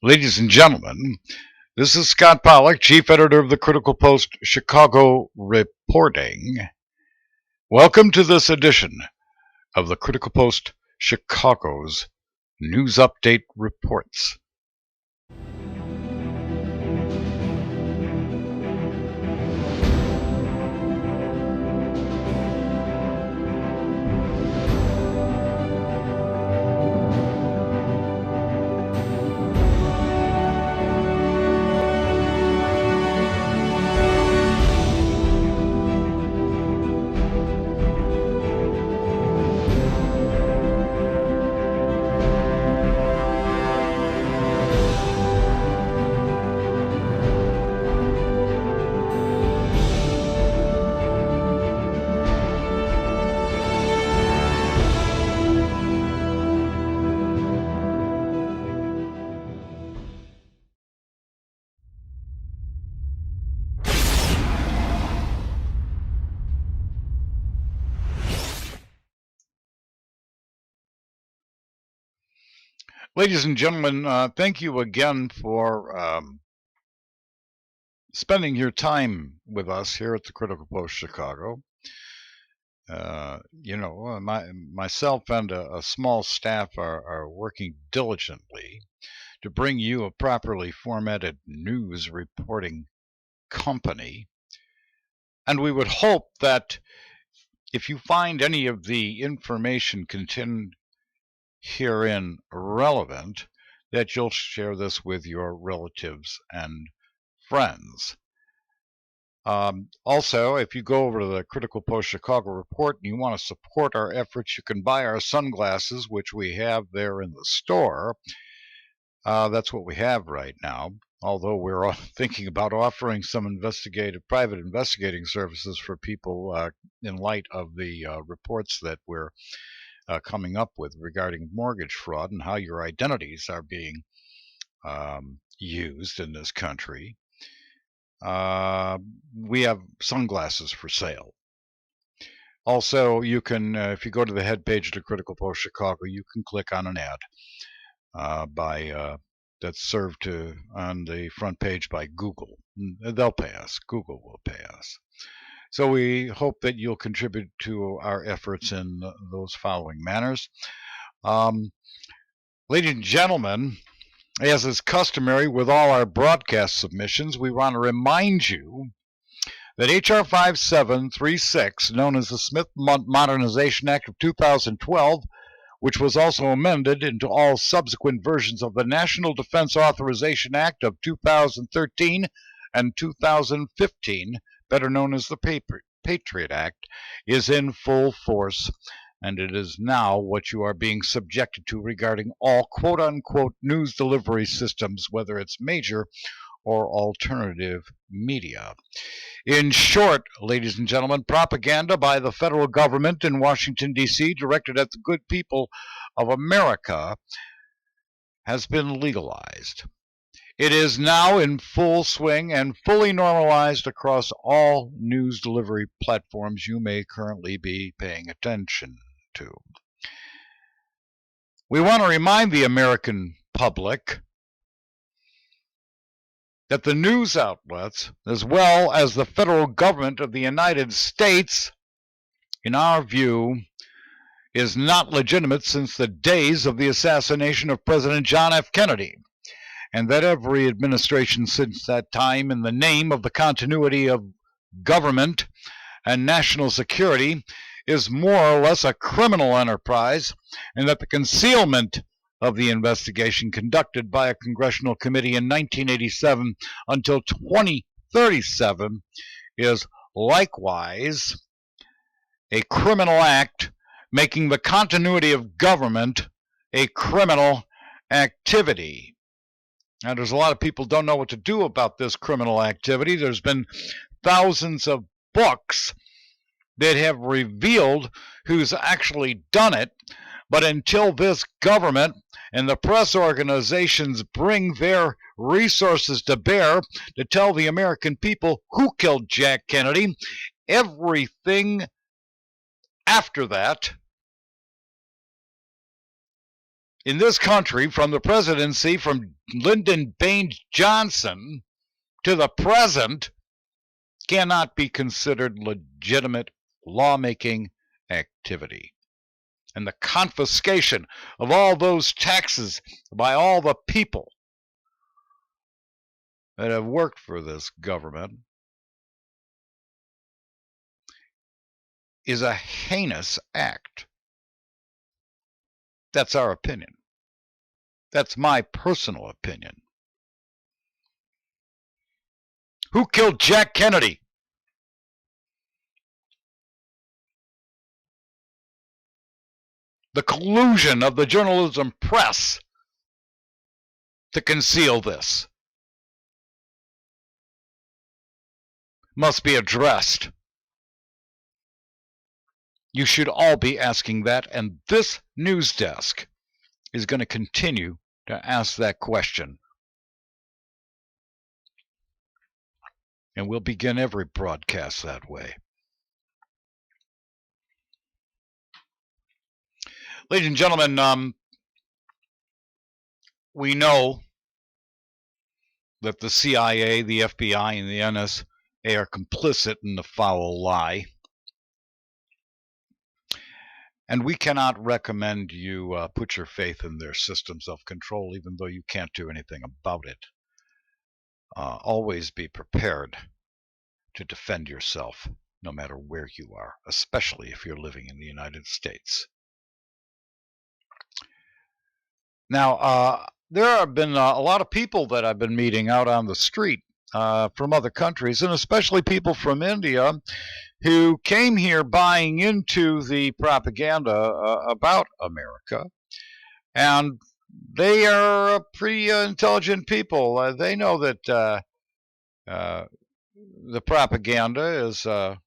Ladies and gentlemen, this is Scott Pollock, Chief Editor of the Critical Post Chicago reporting. Welcome to this edition of the Critical Post Chicago's News Update Reports. Ladies and gentlemen, thank you again for spending your time with us here at the Critical Post Chicago. Myself and a small staff are working diligently to bring you a properly formatted news reporting company. And we would hope that if you find any of the information contained herein relevant, that you'll share this with your relatives and friends. Also, if you go over to the Critical Post Chicago report and you want to support our efforts, you can buy our sunglasses, which we have there in the store. That's what we have right now, although we're thinking about offering some private investigating services for people in light of the reports that we're coming up with regarding mortgage fraud and how your identities are being used in this country. We have sunglasses for sale. Also, you can, if you go to the head page of the Critical Post Chicago, you can click on an ad that's served on the front page by Google. They'll pay us. Google will pay us. So we hope that you'll contribute to our efforts in those following manners. Ladies and gentlemen, as is customary with all our broadcast submissions, we want to remind you that H.R. 5736, known as the Smith Modernization Act of 2012, which was also amended into all subsequent versions of the National Defense Authorization Act of 2013 and 2015, better known as the Patriot Act, is in full force, and it is now what you are being subjected to regarding all quote-unquote news delivery systems, whether it's major or alternative media. In short, ladies and gentlemen, propaganda by the federal government in Washington, D.C., directed at the good people of America, has been legalized. It is now in full swing and fully normalized across all news delivery platforms you may currently be paying attention to. We want to remind the American public that the news outlets, as well as the federal government of the United States, in our view, is not legitimate since the days of the assassination of President John F. Kennedy, and that every administration since that time, in the name of the continuity of government and national security, is more or less a criminal enterprise, and that the concealment of the investigation conducted by a congressional committee in 1987 until 2037 is likewise a criminal act, making the continuity of government a criminal activity. Now, there's a lot of people don't know what to do about this criminal activity. There's been thousands of books that have revealed who's actually done it, but until this government and the press organizations bring their resources to bear to tell the American people who killed Jack Kennedy, everything after that in this country, from the presidency, from Lyndon Baines Johnson to the present, cannot be considered legitimate lawmaking activity. And the confiscation of all those taxes by all the people that have worked for this government is a heinous act. That's our opinion. That's my personal opinion. Who killed Jack Kennedy? The collusion of the journalism press to conceal this must be addressed. You should all be asking that, and this news desk is going to continue to ask that question. And we'll begin every broadcast that way. Ladies and gentlemen, we know that the CIA, the FBI, and the NSA are complicit in the foul lie. And we cannot recommend you put your faith in their systems of control, even though you can't do anything about it. Always be prepared to defend yourself, no matter where you are, especially if you're living in the United States. Now, there have been a lot of people that I've been meeting out on the street from other countries, and especially people from India, who came here buying into the propaganda about America. And they are pretty intelligent people. They know that the propaganda is a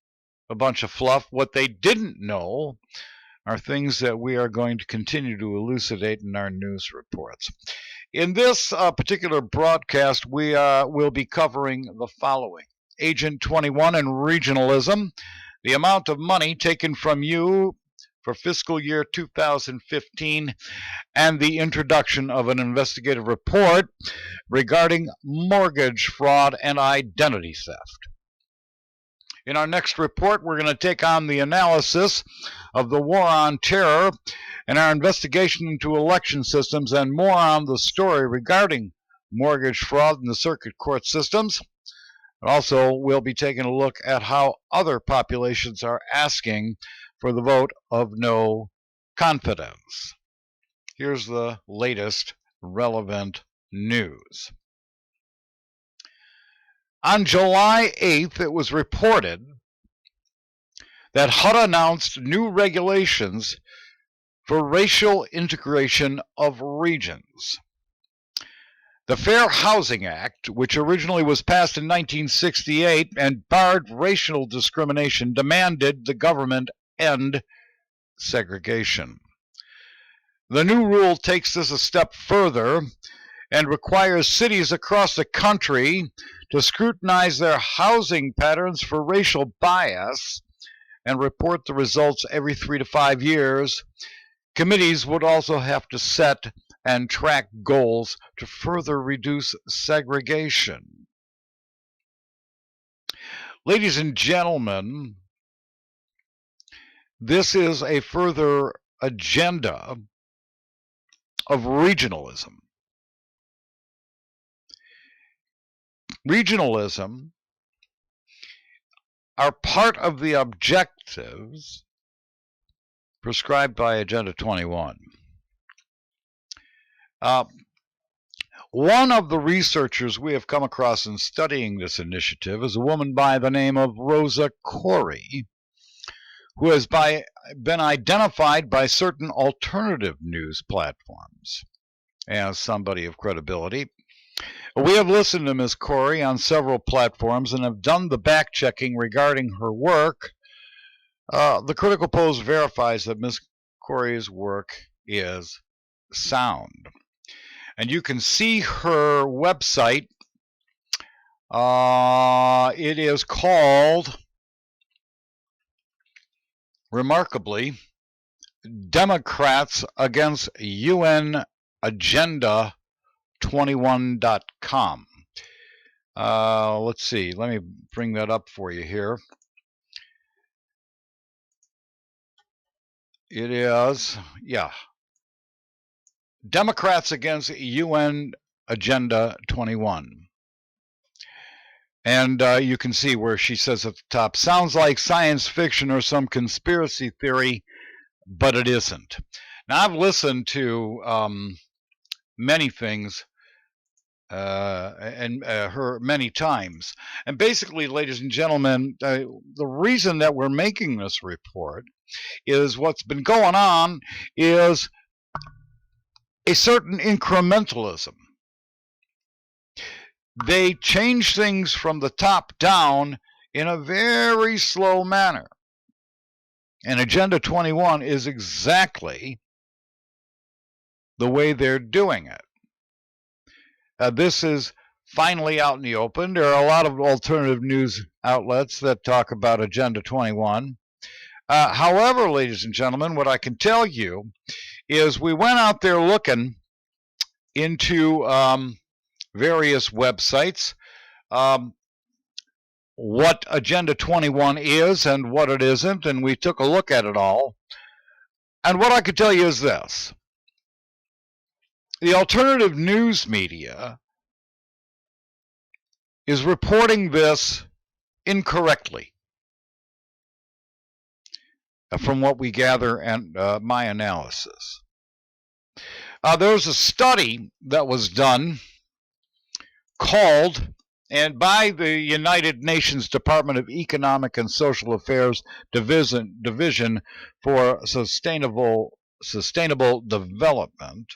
bunch of fluff. What they didn't know are things that we are going to continue to elucidate in our news reports. In this particular broadcast, we will be covering the following: Agent 21 and regionalism, the amount of money taken from you for fiscal year 2015, and the introduction of an investigative report regarding mortgage fraud and identity theft. In our next report, we're going to take on the analysis of the war on terror and our investigation into election systems, and more on the story regarding mortgage fraud in the circuit court systems. Also, we'll be taking a look at how other populations are asking for the vote of no confidence. Here's the latest relevant news. On July 8th, it was reported that HUD announced new regulations for racial integration of regions. The Fair Housing Act, which originally was passed in 1968 and barred racial discrimination, demanded the government end segregation. The new rule takes this a step further and requires cities across the country to scrutinize their housing patterns for racial bias and report the results every 3 to 5 years. Committees would also have to set and track goals to further reduce segregation. Ladies and gentlemen, this is a further agenda of regionalism. Regionalism are part of the objectives prescribed by Agenda 21. One of the researchers we have come across in studying this initiative is a woman by the name of Rosa Corey, who has been identified by certain alternative news platforms as somebody of credibility. We have listened to Ms. Corey on several platforms and have done the back-checking regarding her work. The Critical Post verifies that Ms. Corey's work is sound. And you can see her website. It is called, remarkably, Democrats against UN Agenda 21.com. Let's see. Let me bring that up for you here. It is, yeah. Democrats against UN Agenda 21. And you can see where she says at the top, sounds like science fiction or some conspiracy theory, but it isn't. Now, I've listened to many things and her many times. And basically, ladies and gentlemen, the reason that we're making this report is what's been going on is a certain incrementalism. They change things from the top down in a very slow manner. And Agenda 21 is exactly the way they're doing it. This is finally out in the open. There are a lot of alternative news outlets that talk about Agenda 21. However, ladies and gentlemen, what I can tell you is we went out there looking into various websites, what Agenda 21 is and what it isn't, and we took a look at it all. And what I could tell you is this. The alternative news media is reporting this incorrectly from what we gather and my analysis. There's a study that was done called, and by the United Nations Department of Economic and Social Affairs Division for Sustainable Development,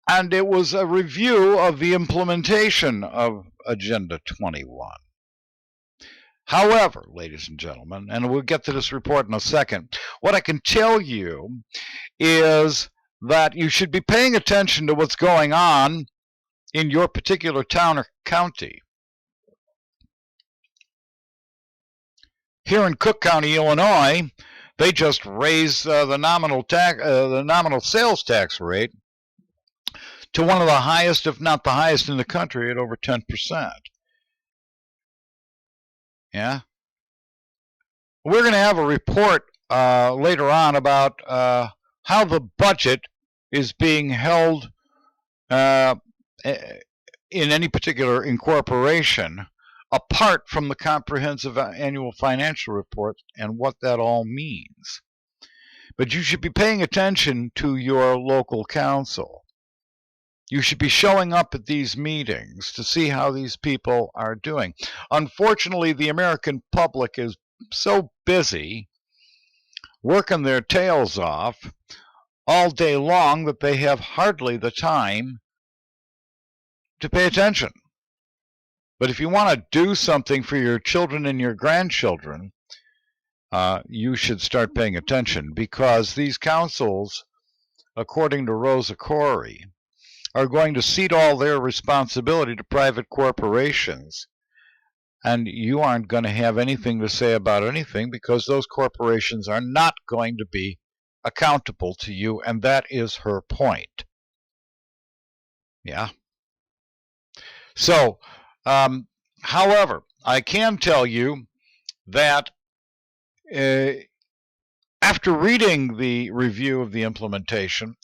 and it was a review of the implementation of Agenda 21. However, ladies and gentlemen, and we'll get to this report in a second, what I can tell you is that you should be paying attention to what's going on in your particular town or county. Here in Cook County, Illinois, they just raised the nominal sales tax rate to one of the highest, if not the highest in the country, at over 10%. Yeah. We're going to have a report later on about how the budget is being held in any particular incorporation apart from the comprehensive annual financial report and what that all means. But you should be paying attention to your local council. You should be showing up at these meetings to see how these people are doing. Unfortunately, the American public is so busy working their tails off all day long that they have hardly the time to pay attention. But if you want to do something for your children and your grandchildren, you should start paying attention, because these councils, according to Rosa Corey, are going to cede all their responsibility to private corporations, and you aren't going to have anything to say about anything because those corporations are not going to be accountable to you, and that is her point. Yeah. So, however, I can tell you that after reading the review of the implementation,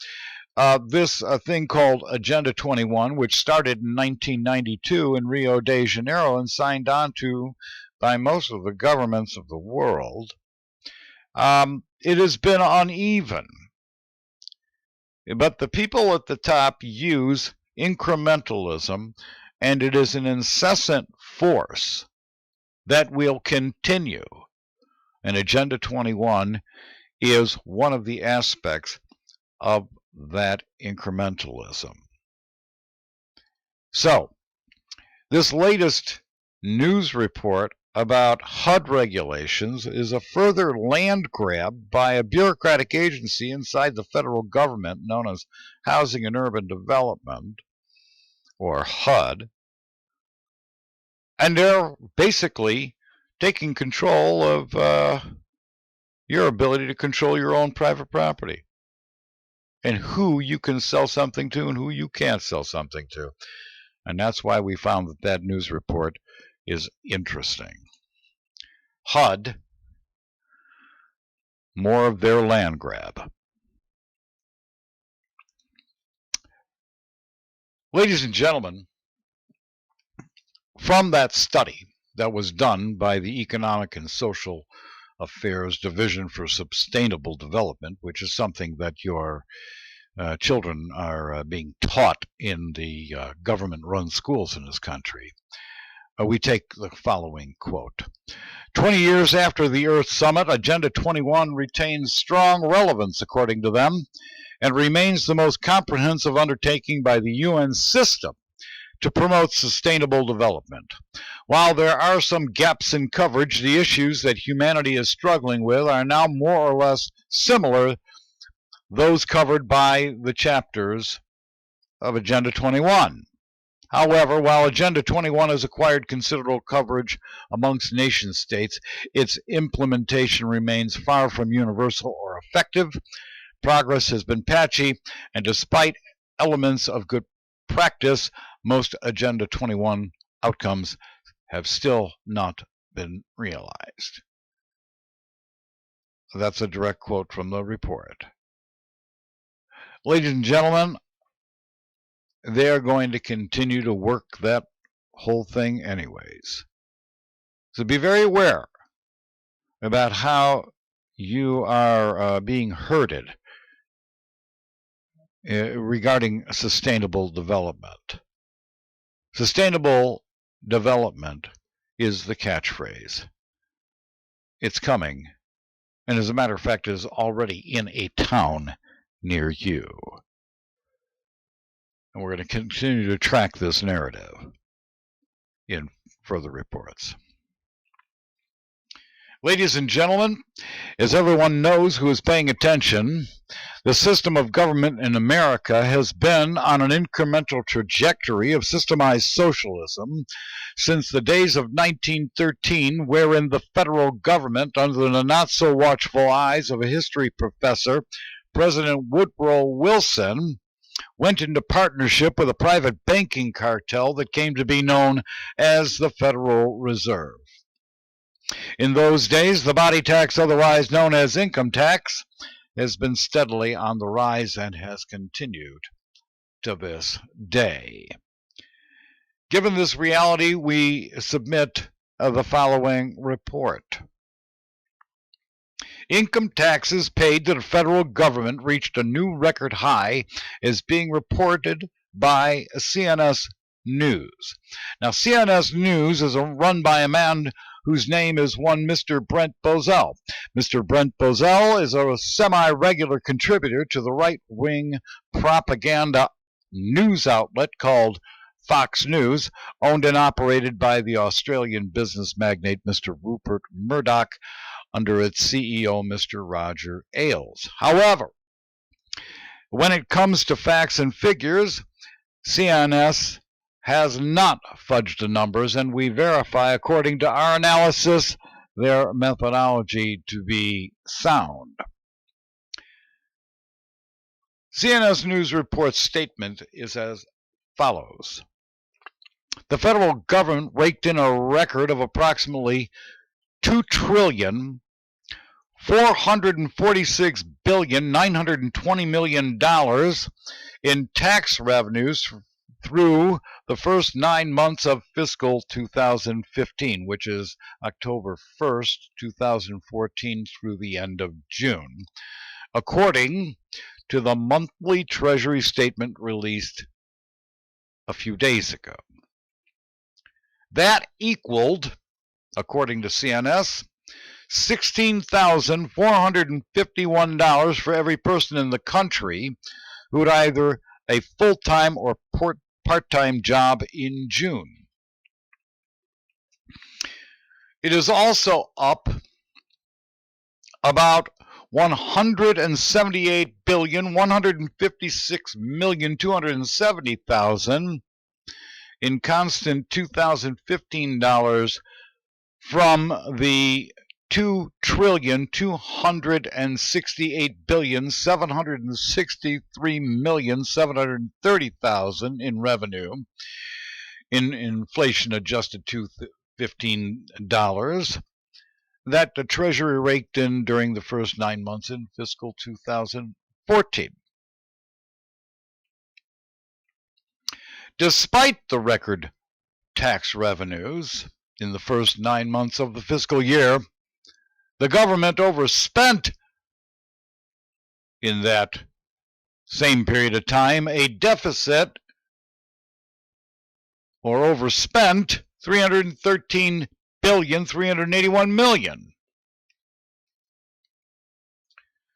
this thing called Agenda 21, which started in 1992 in Rio de Janeiro and signed on to by most of the governments of the world, it has been uneven. But the people at the top use incrementalism, and it is an incessant force that will continue. And Agenda 21 is one of the aspects of that incrementalism. So, this latest news report about HUD regulations is a further land grab by a bureaucratic agency inside the federal government known as Housing and Urban Development, or HUD, and they're basically taking control of your ability to control your own private property and who you can sell something to and who you can't sell something to. And that's why we found that that news report is interesting. HUD, more of their land grab. Ladies and gentlemen, from that study that was done by the Economic and Social Affairs Division for Sustainable Development, which is something that your children are being taught in the government-run schools in this country, we take the following quote. 20 years after the Earth Summit, Agenda 21 retains strong relevance, according to them, and remains the most comprehensive undertaking by the UN system to promote sustainable development. While there are some gaps in coverage, the issues that humanity is struggling with are now more or less similar those covered by the chapters of Agenda 21. However, while Agenda 21 has acquired considerable coverage amongst nation states, its implementation remains far from universal or effective. Progress has been patchy, and despite elements of good practice, most Agenda 21 outcomes have still not been realized. That's a direct quote from the report. Ladies and gentlemen, they are going to continue to work that whole thing anyways. So be very aware about how you are being herded regarding sustainable development. Sustainable development is the catchphrase. It's coming, and as a matter of fact, is already in a town near you. And we're going to continue to track this narrative in further reports. Ladies and gentlemen, as everyone knows who is paying attention, the system of government in America has been on an incremental trajectory of systemized socialism since the days of 1913, wherein the federal government, under the not-so-watchful eyes of a history professor, President Woodrow Wilson, went into partnership with a private banking cartel that came to be known as the Federal Reserve. In those days, the body tax, otherwise known as income tax, has been steadily on the rise and has continued to this day. Given this reality, we submit the following report. Income taxes paid to the federal government reached a new record high, as being reported by CNS News. Now, CNS News is run by a man whose name is one Mr. Brent Bozell. Mr. Brent Bozell is a semi-regular contributor to the right-wing propaganda news outlet called Fox News, owned and operated by the Australian business magnate Mr. Rupert Murdoch, under its CEO, Mr. Roger Ailes. However, when it comes to facts and figures, CNS has not fudged the numbers, and we verify, according to our analysis, their methodology to be sound. CNS News Report's statement is as follows. The federal government raked in a record of approximately $2,446,920,000,000 in tax revenues through the first 9 months of fiscal 2015, which is October 1st, 2014 through the end of June, according to the monthly Treasury statement released a few days ago. That equaled, according to CNS, $16,451 for every person in the country who had either a full-time or part-time job in June. It is also up about $178,156,270,000 in constant 2015 dollars from the $2,268,763,730,000 in revenue, in inflation adjusted to $15, that the Treasury raked in during the first 9 months in fiscal 2014. Despite the record tax revenues in the first 9 months of the fiscal year, the government overspent in that same period of time a deficit, or overspent, $313,381,000,000.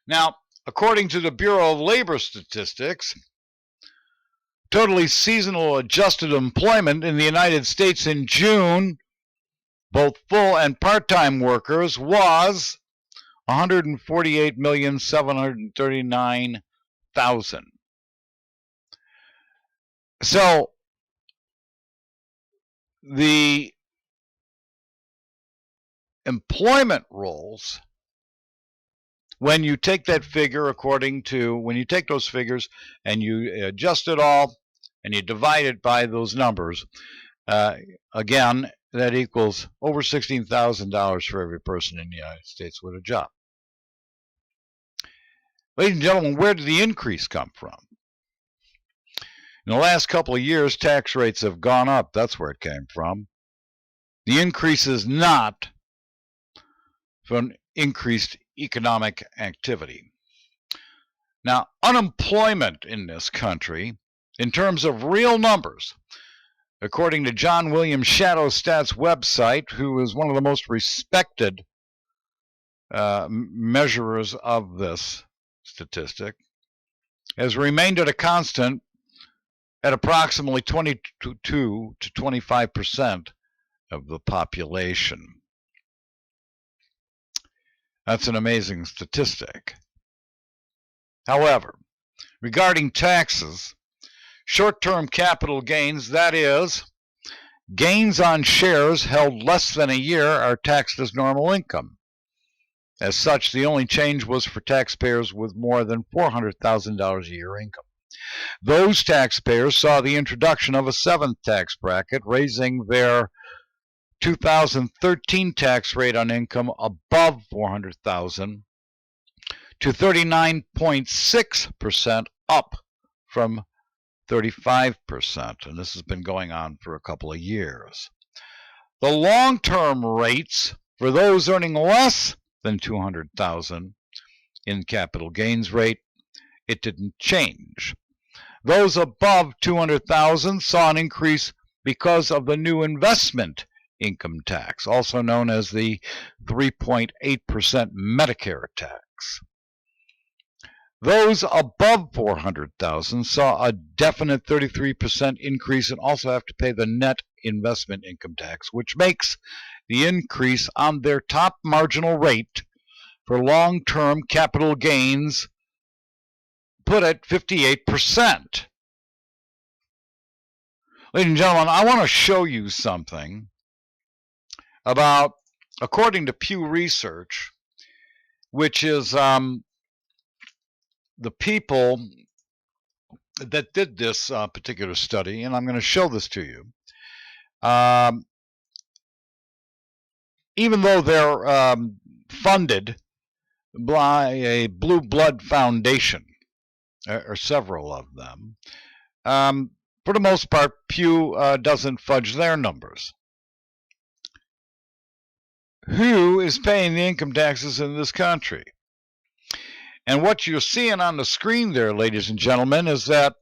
Now, according to the Bureau of Labor Statistics, totally seasonal adjusted employment in the United States in June, both full and part-time workers, was 148,739,000. So the employment rolls, when you take that figure when you take those figures and you adjust it all and you divide it by those numbers, again, that equals over $16,000 for every person in the United States with a job. Ladies and gentlemen, where did the increase come from? In the last couple of years, tax rates have gone up. That's where it came from. The increase is not from increased economic activity. Now, unemployment in this country, in terms of real numbers, according to John William Shadowstat's website, who is one of the most respected measurers of this statistic, has remained at a constant at approximately 22 to 25% of the population. That's an amazing statistic. However, regarding taxes, short-term capital gains, that is, gains on shares held less than a year, are taxed as normal income. As such, the only change was for taxpayers with more than $400,000 a year income. Those taxpayers saw the introduction of a seventh tax bracket, raising their 2013 tax rate on income above $400,000 to 39.6%, up from 35%, and this has been going on for a couple of years. The long-term rates for those earning less than $200,000 in capital gains rate, it didn't change. Those above $200,000 saw an increase because of the new investment income tax, also known as the 3.8% Medicare tax. Those above $400,000 saw a definite 33% increase and also have to pay the net investment income tax, which makes the increase on their top marginal rate for long-term capital gains put at 58%. Ladies and gentlemen, I want to show you something about, according to Pew Research, which is the people that did this particular study, and I'm going to show this to you. Even though they're funded by a Blue Blood Foundation, or several of them, for the most part, Pew doesn't fudge their numbers. Who is paying the income taxes in this country? And what you're seeing on the screen there, ladies and gentlemen, is that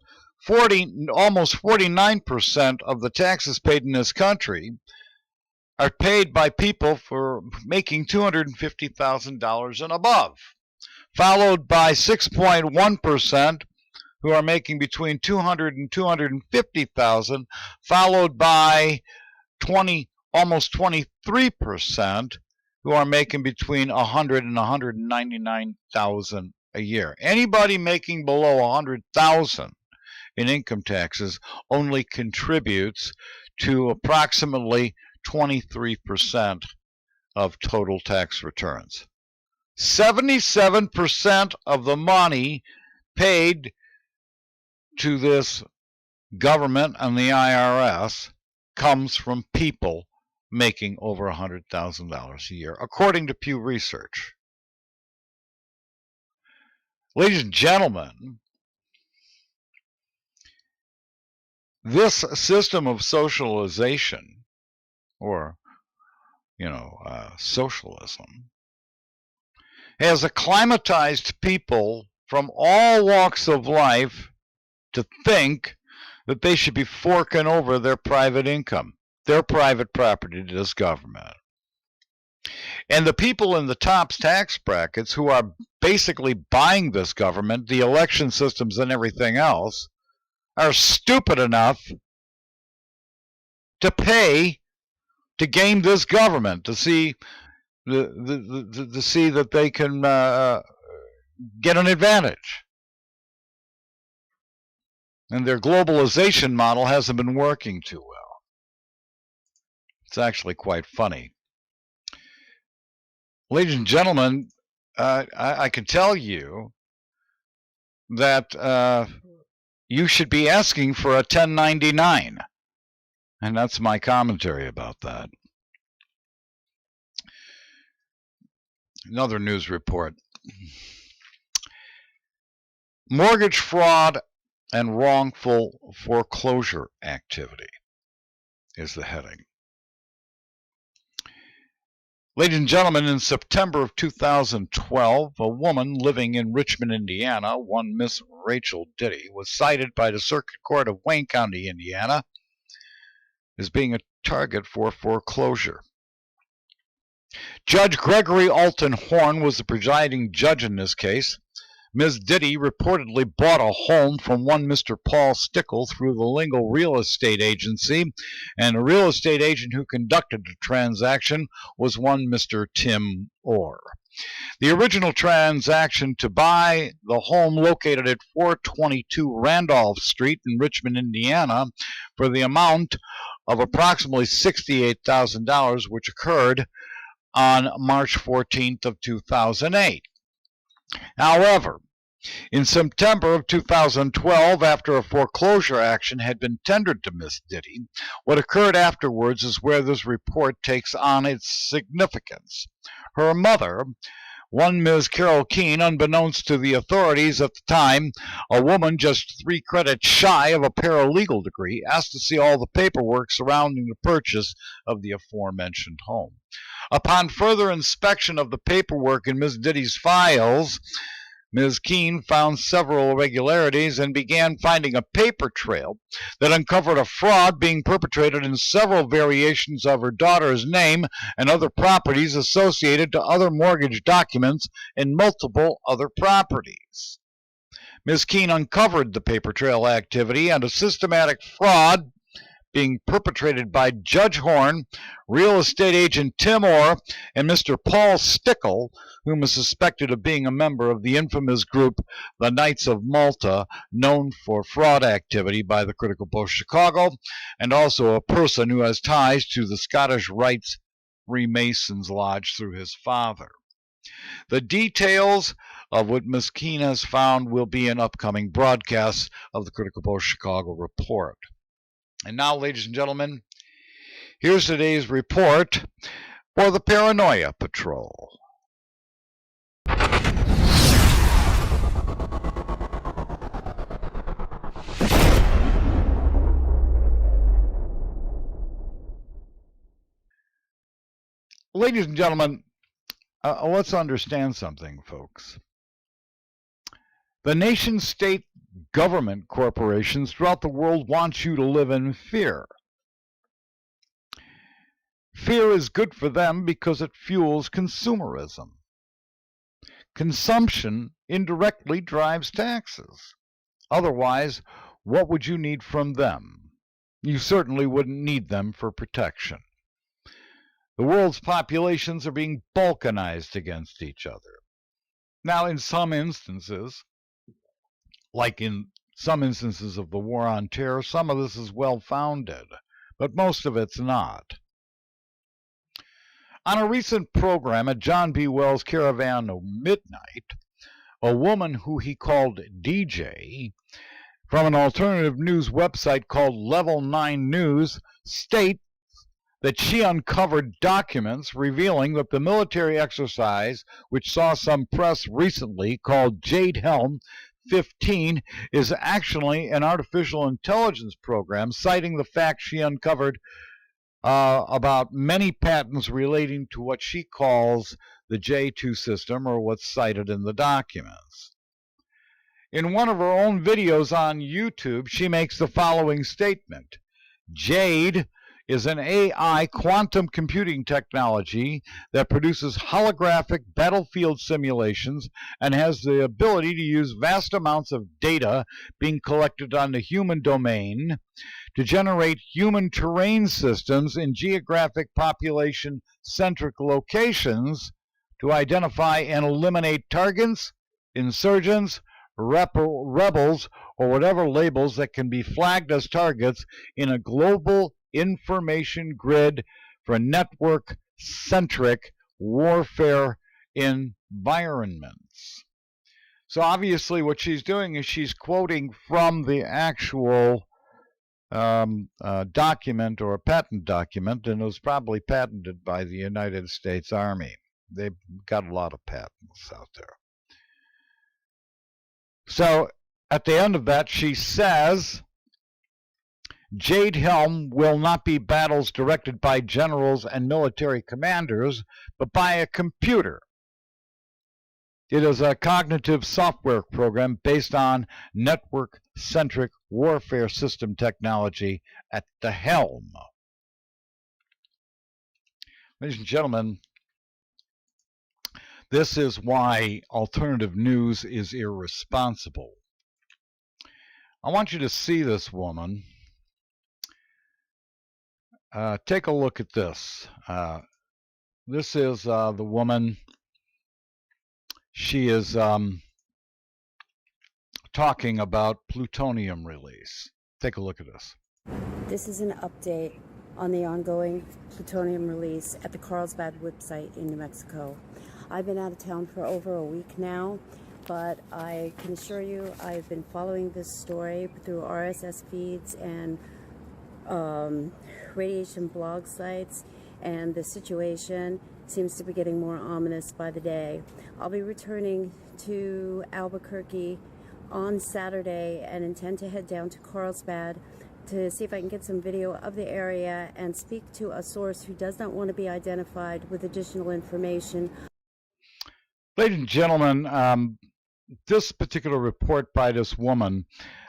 almost 49% of the taxes paid in this country are paid by people for making $250,000 and above, followed by 6.1% who are making between $200,000 and $250,000, followed by almost 23% who are making between $100,000 and $199,000 a year. Anybody making below $100,000 in income taxes only contributes to approximately 23% of total tax returns. 77% of the money paid to this government and the IRS comes from people making over $100,000 a year, according to Pew Research. Ladies and gentlemen, this system of socialization, or, socialism, has acclimatized people from all walks of life to think that they should be forking over their private income, their private property to this government. And the people in the top tax brackets who are basically buying this government, the election systems and everything else, are stupid enough to pay to game this government, to see that they can get an advantage. And their globalization model hasn't been working too well. It's actually quite funny. Ladies and gentlemen, I can tell you that you should be asking for a 1099. And that's my commentary about that. Another news report. Mortgage fraud and wrongful foreclosure activity is the heading. Ladies and gentlemen, in September of 2012, a woman living in Richmond, Indiana, one Miss Rachel Diddy, was cited by the Circuit Court of Wayne County, Indiana, as being a target for foreclosure. Judge Gregory Alton Horn was the presiding judge in this case. Ms. Diddy reportedly bought a home from one Mr. Paul Stickle through the Lingle Real Estate Agency, and the real estate agent who conducted the transaction was one Mr. Tim Orr. The original transaction to buy the home located at 422 Randolph Street in Richmond, Indiana, for the amount of approximately $68,000, which occurred on March 14th of 2008. However, in September of 2012, after a foreclosure action had been tendered to Miss Diddy, what occurred afterwards is where this report takes on its significance. Her mother, one Ms. Carol Keene, unbeknownst to the authorities at the time, a woman just 3 credits shy of a paralegal degree, asked to see all the paperwork surrounding the purchase of the aforementioned home. Upon further inspection of the paperwork in Ms. Diddy's files, Ms. Keene found several irregularities and began finding a paper trail that uncovered a fraud being perpetrated in several variations of her daughter's name and other properties associated to other mortgage documents and multiple other properties. Ms. Keene uncovered the paper trail activity and a systematic fraud being perpetrated by Judge Horn, real estate agent Tim Orr, and Mr. Paul Stickle, whom is suspected of being a member of the infamous group, the Knights of Malta, known for fraud activity by the Critical Post Chicago, and also a person who has ties to the Scottish Rites Freemasons Lodge through his father. The details of what Ms. Keene has found will be in upcoming broadcasts of the Critical Post Chicago report. And now, ladies and gentlemen, here's today's report for the Paranoia Patrol. Ladies and gentlemen, let's understand something, folks. The nation-state government corporations throughout the world want you to live in fear. Fear is good for them because it fuels consumerism. Consumption indirectly drives taxes. Otherwise, what would you need from them? You certainly wouldn't need them for protection. The world's populations are being balkanized against each other. Now, in some instances, like in some instances of the war on terror, some of this is well-founded, but most of it's not. On a recent program at John B. Wells' Caravan of Midnight, a woman who he called DJ from an alternative news website called Level 9 News states that she uncovered documents revealing that the military exercise, which saw some press recently, called Jade Helm 15, is actually an artificial intelligence program, citing the fact she uncovered about many patents relating to what she calls the J2 system, or what's cited in the documents. In one of her own videos on YouTube, she makes the following statement: Jade is an AI quantum computing technology that produces holographic battlefield simulations and has the ability to use vast amounts of data being collected on the human domain to generate human terrain systems in geographic population-centric locations to identify and eliminate targets, insurgents, rebels, or whatever labels that can be flagged as targets in a global information grid for network-centric warfare environments. So obviously what she's doing is she's quoting from the actual document, or a patent document, and it was probably patented by the United States Army. They've got a lot of patents out there. So at the end of that, she says, Jade Helm will not be battles directed by generals and military commanders, but by a computer. It is a cognitive software program based on network-centric warfare system technology at the helm. Ladies and gentlemen, this is why alternative news is irresponsible. I want you to see this woman. Take a look at this. This is the woman. She is talking about plutonium release. Take a look at this. This is an update on the ongoing plutonium release at the Carlsbad website in New Mexico. I've been out of town for over a week now, but I can assure you I've been following this story through RSS feeds and radiation blog sites, and the situation seems to be getting more ominous by the day. I'll be returning to Albuquerque on Saturday and intend to head down to Carlsbad to see if I can get some video of the area and speak to a source who does not want to be identified with additional information. Ladies and gentlemen, this particular report by this woman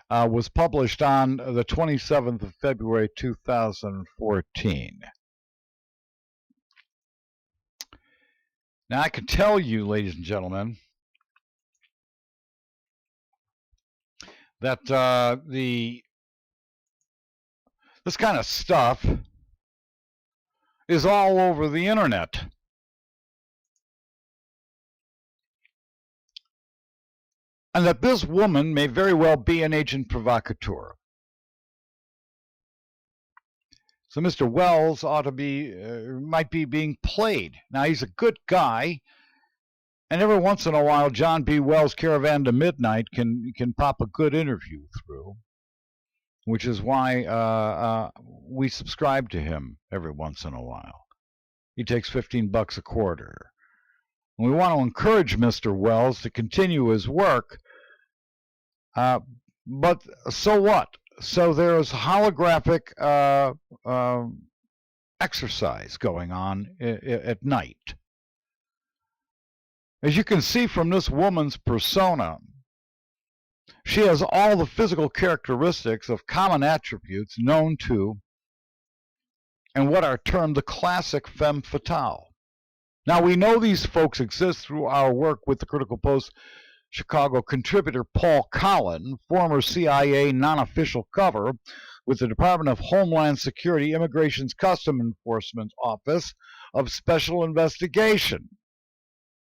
was published on the 27th of February 2014. Now I can tell you, ladies and gentlemen, that this kind of stuff is all over the internet. And that this woman may very well be an agent provocateur. So Mr. Wells ought to be, might be being played. Now he's a good guy, and every once in a while John B. Wells' Caravan to Midnight can pop a good interview through, which is why we subscribe to him every once in a while. He takes $15 a quarter. And we want to encourage Mr. Wells to continue his work, but so what? So there's holographic exercise going on at night. As you can see from this woman's persona, she has all the physical characteristics of common attributes known to and what are termed the classic femme fatale. Now, we know these folks exist through our work with the Critical Post Chicago contributor Paul Collin, former CIA non-official cover with the Department of Homeland Security Immigration's Custom Enforcement Office of Special Investigation.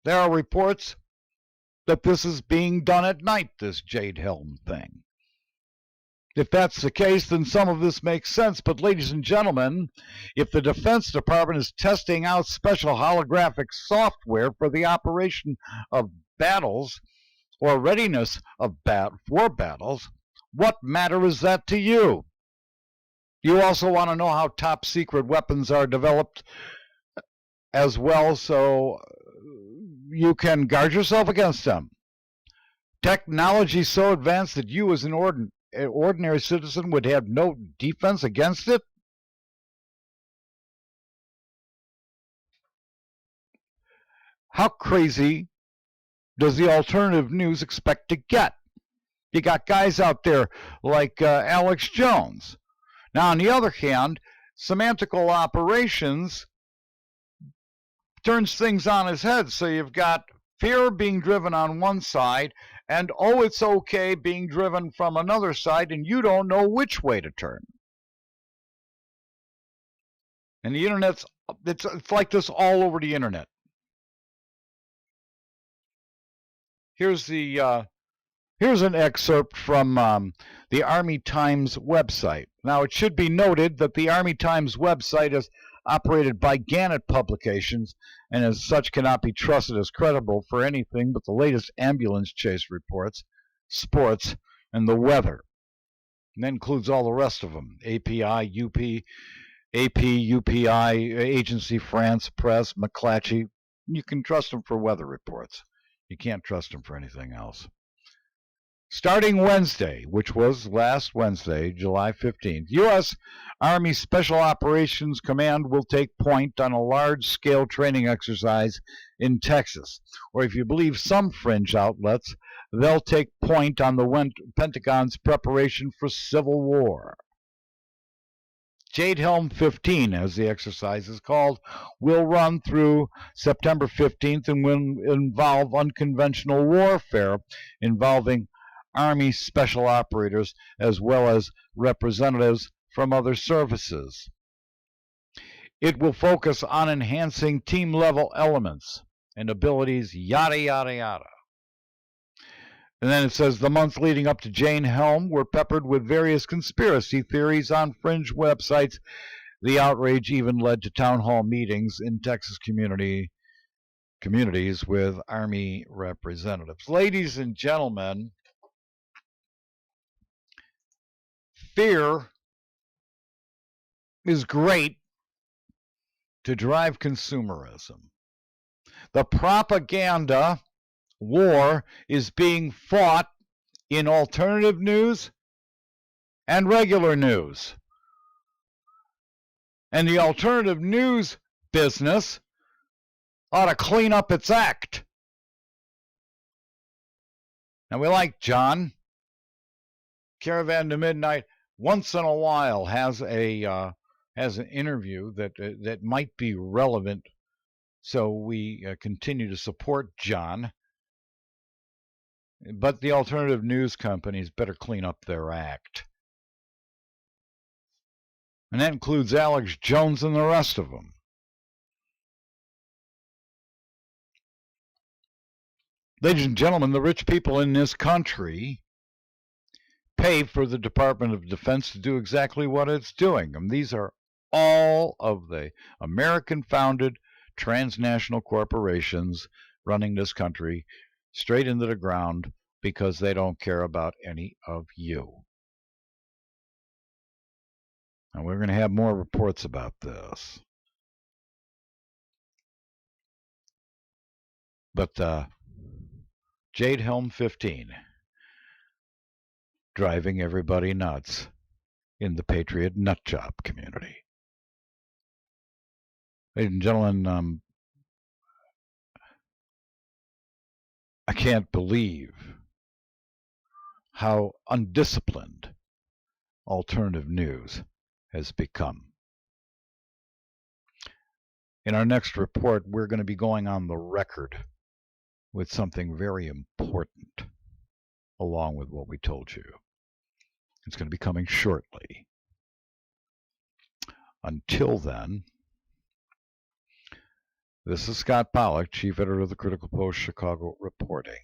There are reports that this is being done at night, this Jade Helm thing. If that's the case, then some of this makes sense. But ladies and gentlemen, if the Defense Department is testing out special holographic software for the operation of battles or readiness of for battles, what matter is that to you? You also want to know how top secret weapons are developed as well, so you can guard yourself against them. Technology so advanced that you as an ordinary citizen would have no defense against it? How crazy does the alternative news expect to get? You got guys out there like Alex Jones. Now, on the other hand, semantical operations turns things on its head. So you've got fear being driven on one side and, oh, it's okay being driven from another side, and you don't know which way to turn. And the internet's, it's like this all over the internet. Here's an excerpt from the Army Times website. Now, it should be noted that the Army Times website is operated by Gannett Publications, and as such cannot be trusted as credible for anything but the latest ambulance chase reports, sports, and the weather. And that includes all the rest of them: API, UPI, Agency France, Press, McClatchy. You can trust them for weather reports. You can't trust them for anything else. Starting Wednesday, which was last Wednesday, July 15th, U.S. Army Special Operations Command will take point on a large-scale training exercise in Texas. Or if you believe some fringe outlets, they'll take point on the Pentagon's preparation for civil war. Jade Helm 15, as the exercise is called, will run through September 15th and will involve unconventional warfare involving Army special operators as well as representatives from other services. It will focus on enhancing team-level elements and abilities, yada, yada, yada. And then it says the months leading up to Jade Helm were peppered with various conspiracy theories on fringe websites. The outrage even led to town hall meetings in Texas communities with Army representatives. Ladies and gentlemen, fear is great to drive consumerism. The propaganda war is being fought in alternative news and regular news. And the alternative news business ought to clean up its act. Now, we like John. Caravan to Midnight once in a while has an interview that might be relevant, so we continue to support John. But the alternative news companies better clean up their act. And that includes Alex Jones and the rest of them. Ladies and gentlemen, the rich people in this country pay for the Department of Defense to do exactly what it's doing. And these are all of the American-founded transnational corporations running this country straight into the ground because they don't care about any of you. And we're going to have more reports about this. But Jade Helm 15, driving everybody nuts in the Patriot Nutjob community. Ladies and gentlemen, I can't believe how undisciplined alternative news has become. In our next report, we're going to be going on the record with something very important, along with what we told you. It's going to be coming shortly. Until then, this is Scott Pollack, Chief Editor of the Critical Post Chicago, reporting.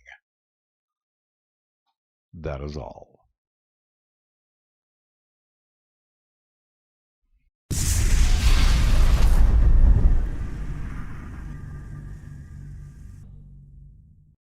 That is all.